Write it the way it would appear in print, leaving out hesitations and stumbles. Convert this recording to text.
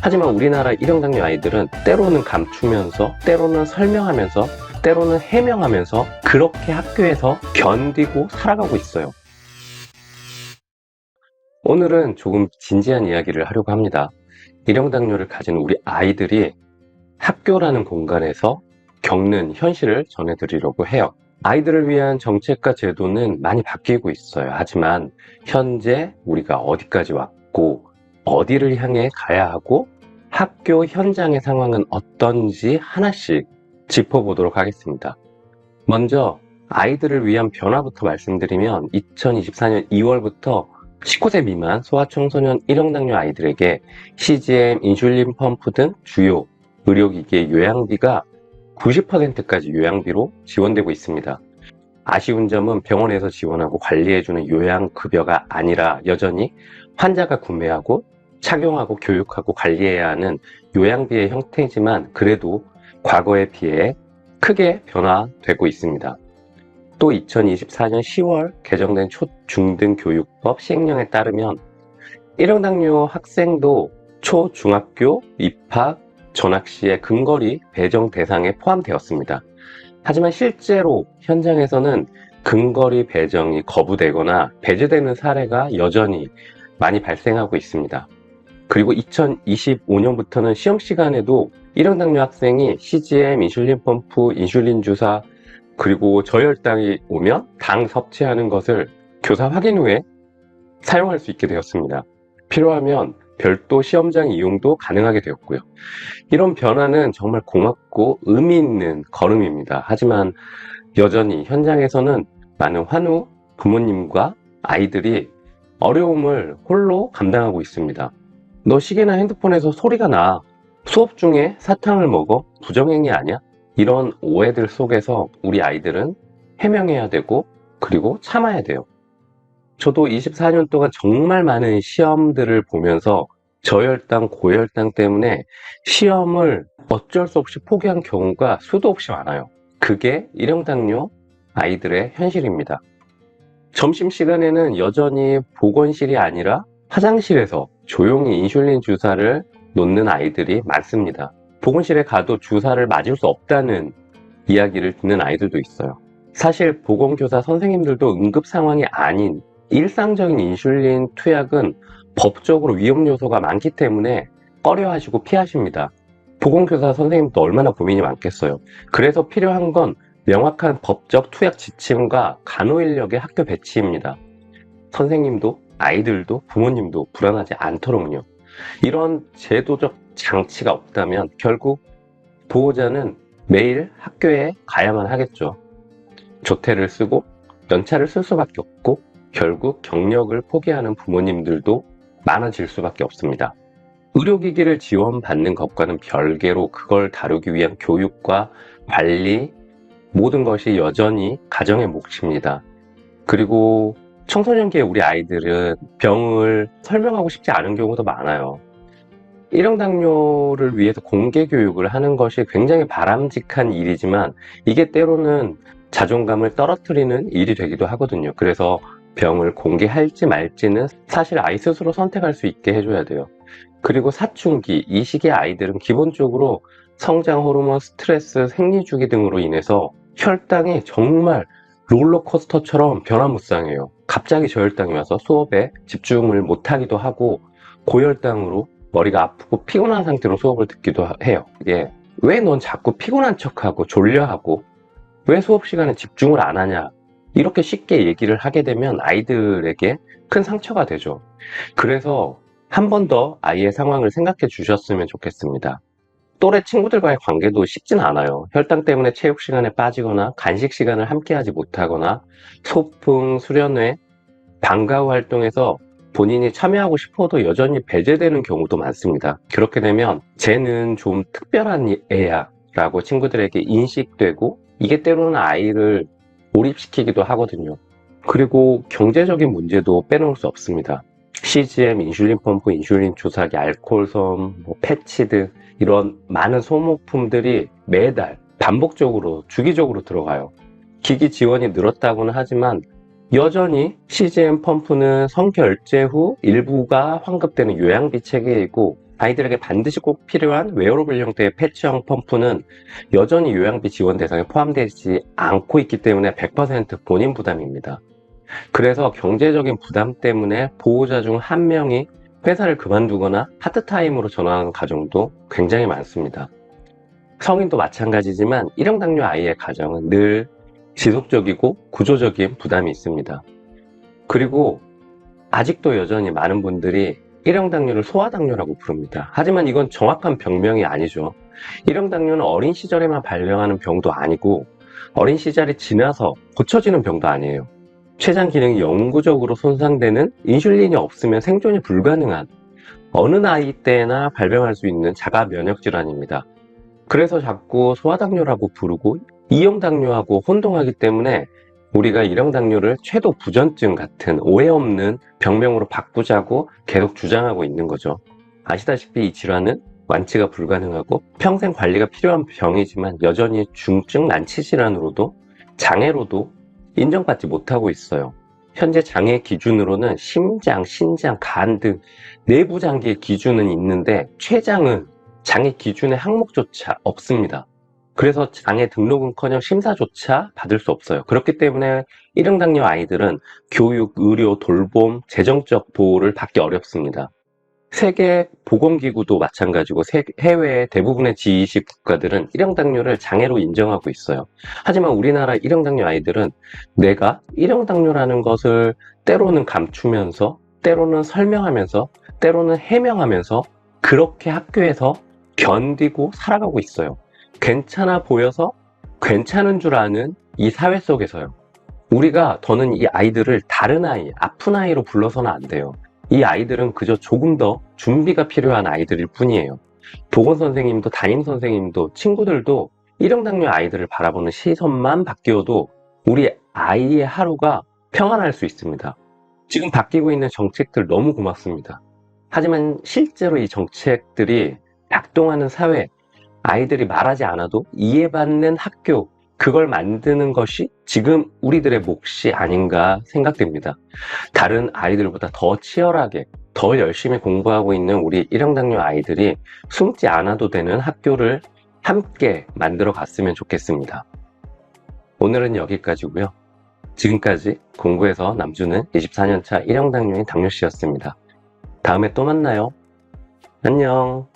하지만 우리나라 일형당뇨 아이들은 때로는 감추면서, 때로는 설명하면서, 때로는 해명하면서 그렇게 학교에서 견디고 살아가고 있어요. 오늘은 조금 진지한 이야기를 하려고 합니다. 일형당뇨를 가진 우리 아이들이 학교라는 공간에서 겪는 현실을 전해드리려고 해요. 아이들을 위한 정책과 제도는 많이 바뀌고 있어요. 하지만 현재 우리가 어디까지 왔고 어디를 향해 가야 하고 학교 현장의 상황은 어떤지 하나씩 짚어보도록 하겠습니다. 먼저 아이들을 위한 변화부터 말씀드리면 2024년 2월부터 19세 미만 소아청소년 일형당뇨 아이들에게 CGM, 인슐린 펌프 등 주요 의료기기의 요양비가 90%까지 요양비로 지원되고 있습니다. 아쉬운 점은 병원에서 지원하고 관리해주는 요양급여가 아니라 여전히 환자가 구매하고 착용하고 교육하고 관리해야 하는 요양비의 형태이지만 그래도 과거에 비해 크게 변화되고 있습니다. 또 2024년 10월 개정된 초중등교육법 시행령에 따르면 일형당뇨 학생도 초중학교 입학 전학 시에 근거리 배정 대상에 포함되었습니다. 하지만 실제로 현장에서는 근거리 배정이 거부되거나 배제되는 사례가 여전히 많이 발생하고 있습니다. 그리고 2025년부터는 시험 시간에도 일형당뇨 학생이 CGM, 인슐린 펌프, 인슐린 주사, 그리고 저혈당이 오면 당 섭취하는 것을 교사 확인 후에 사용할 수 있게 되었습니다. 필요하면 별도 시험장 이용도 가능하게 되었고요. 이런 변화는 정말 고맙고 의미 있는 걸음입니다. 하지만 여전히 현장에서는 많은 환우, 부모님과 아이들이 어려움을 홀로 감당하고 있습니다. 너 시계나 핸드폰에서 소리가 나. 수업 중에 사탕을 먹어? 부정행위 아니야? 이런 오해들 속에서 우리 아이들은 해명해야 되고 그리고 참아야 돼요. 저도 24년 동안 정말 많은 시험들을 보면서 저혈당, 고혈당 때문에 시험을 어쩔 수 없이 포기한 경우가 수도 없이 많아요. 그게 일형당뇨 아이들의 현실입니다. 점심시간에는 여전히 보건실이 아니라 화장실에서 조용히 인슐린 주사를 놓는 아이들이 많습니다. 보건실에 가도 주사를 맞을 수 없다는 이야기를 듣는 아이들도 있어요. 사실 보건교사 선생님들도 응급 상황이 아닌 일상적인 인슐린 투약은 법적으로 위험 요소가 많기 때문에 꺼려하시고 피하십니다. 보건교사 선생님도 얼마나 고민이 많겠어요. 그래서 필요한 건 명확한 법적 투약 지침과 간호인력의 학교 배치입니다. 선생님도 아이들도 부모님도 불안하지 않도록요. 이런 제도적 장치가 없다면 결국 보호자는 매일 학교에 가야만 하겠죠. 조퇴를 쓰고 연차를 쓸 수밖에 없고 결국 경력을 포기하는 부모님들도 많아질 수밖에 없습니다. 의료기기를 지원받는 것과는 별개로 그걸 다루기 위한 교육과 관리 모든 것이 여전히 가정의 몫입니다. 그리고 청소년기에 우리 아이들은 병을 설명하고 싶지 않은 경우도 많아요. 일형당뇨를 위해서 공개 교육을 하는 것이 굉장히 바람직한 일이지만 이게 때로는 자존감을 떨어뜨리는 일이 되기도 하거든요. 그래서 병을 공개할지 말지는 사실 아이 스스로 선택할 수 있게 해줘야 돼요. 그리고 사춘기, 이 시기의 아이들은 기본적으로 성장 호르몬, 스트레스, 생리주기 등으로 인해서 혈당이 정말 롤러코스터처럼 변화무쌍해요. 갑자기 저혈당이 와서 수업에 집중을 못하기도 하고 고혈당으로 머리가 아프고 피곤한 상태로 수업을 듣기도 해요. 이게 왜 넌 자꾸 피곤한 척하고 졸려하고 왜 수업 시간에 집중을 안 하냐 이렇게 쉽게 얘기를 하게 되면 아이들에게 큰 상처가 되죠. 그래서 한 번 더 아이의 상황을 생각해 주셨으면 좋겠습니다. 또래 친구들과의 관계도 쉽진 않아요. 혈당 때문에 체육 시간에 빠지거나 간식 시간을 함께 하지 못하거나 소풍, 수련회, 방과 후 활동에서 본인이 참여하고 싶어도 여전히 배제되는 경우도 많습니다. 그렇게 되면 쟤는 좀 특별한 애야 라고 친구들에게 인식되고 이게 때로는 아이를 몰입시키기도 하거든요. 그리고 경제적인 문제도 빼놓을 수 없습니다. CGM, 인슐린 펌프, 인슐린 주사기, 알코올솜, 패치 등 이런 많은 소모품들이 매달 반복적으로 주기적으로 들어가요. 기기 지원이 늘었다고는 하지만 여전히 CGM 펌프는 성결제 후 일부가 환급되는 요양비 체계이고 아이들에게 반드시 꼭 필요한 웨어러블 형태의 패치형 펌프는 여전히 요양비 지원 대상에 포함되지 않고 있기 때문에 100% 본인 부담입니다. 그래서 경제적인 부담 때문에 보호자 중 한 명이 회사를 그만두거나 파트타임으로 전환하는 가정도 굉장히 많습니다. 성인도 마찬가지지만 일형당뇨 아이의 가정은 늘 지속적이고 구조적인 부담이 있습니다. 그리고 아직도 여전히 많은 분들이 일형당뇨를 소아당뇨라고 부릅니다. 하지만 이건 정확한 병명이 아니죠. 일형당뇨는 어린 시절에만 발병하는 병도 아니고 어린 시절이 지나서 고쳐지는 병도 아니에요. 췌장 기능이 영구적으로 손상되는, 인슐린이 없으면 생존이 불가능한 어느 나이 때나 발병할 수 있는 자가 면역 질환입니다. 그래서 자꾸 소아당뇨라고 부르고 이형당뇨하고 혼동하기 때문에 우리가 일형당뇨를 최도 부전증 같은 오해 없는 병명으로 바꾸자고 계속 주장하고 있는 거죠. 아시다시피 이 질환은 완치가 불가능하고 평생 관리가 필요한 병이지만 여전히 중증 난치 질환으로도 장애로도 인정받지 못하고 있어요. 현재 장애 기준으로는 심장, 신장, 간 등 내부 장기의 기준은 있는데 췌장은 장애 기준의 항목조차 없습니다. 그래서 장애 등록은커녕 심사조차 받을 수 없어요. 그렇기 때문에 일형당뇨 아이들은 교육, 의료, 돌봄, 재정적 보호를 받기 어렵습니다. 세계보건기구도 마찬가지고 해외 대부분의 G20 국가들은 일형당뇨를 장애로 인정하고 있어요. 하지만 우리나라 일형당뇨 아이들은 내가 일형당뇨라는 것을 때로는 감추면서, 때로는 설명하면서, 때로는 해명하면서 그렇게 학교에서 견디고 살아가고 있어요. 괜찮아 보여서 괜찮은 줄 아는 이 사회 속에서요. 우리가 더는 이 아이들을 다른 아이, 아픈 아이로 불러서는 안 돼요. 이 아이들은 그저 조금 더 준비가 필요한 아이들일 뿐이에요. 보건선생님도 담임선생님도 친구들도 일형당뇨 아이들을 바라보는 시선만 바뀌어도 우리 아이의 하루가 평안할 수 있습니다. 지금 바뀌고 있는 정책들 너무 고맙습니다. 하지만 실제로 이 정책들이 작동하는 사회, 아이들이 말하지 않아도 이해받는 학교, 그걸 만드는 것이 지금 우리들의 몫이 아닌가 생각됩니다. 다른 아이들보다 더 치열하게, 더 열심히 공부하고 있는 우리 일형당뇨 아이들이 숨지 않아도 되는 학교를 함께 만들어 갔으면 좋겠습니다. 오늘은 여기까지고요. 지금까지 공부해서 남주는 24년차 일형당뇨인 당뇨씨였습니다. 다음에 또 만나요. 안녕.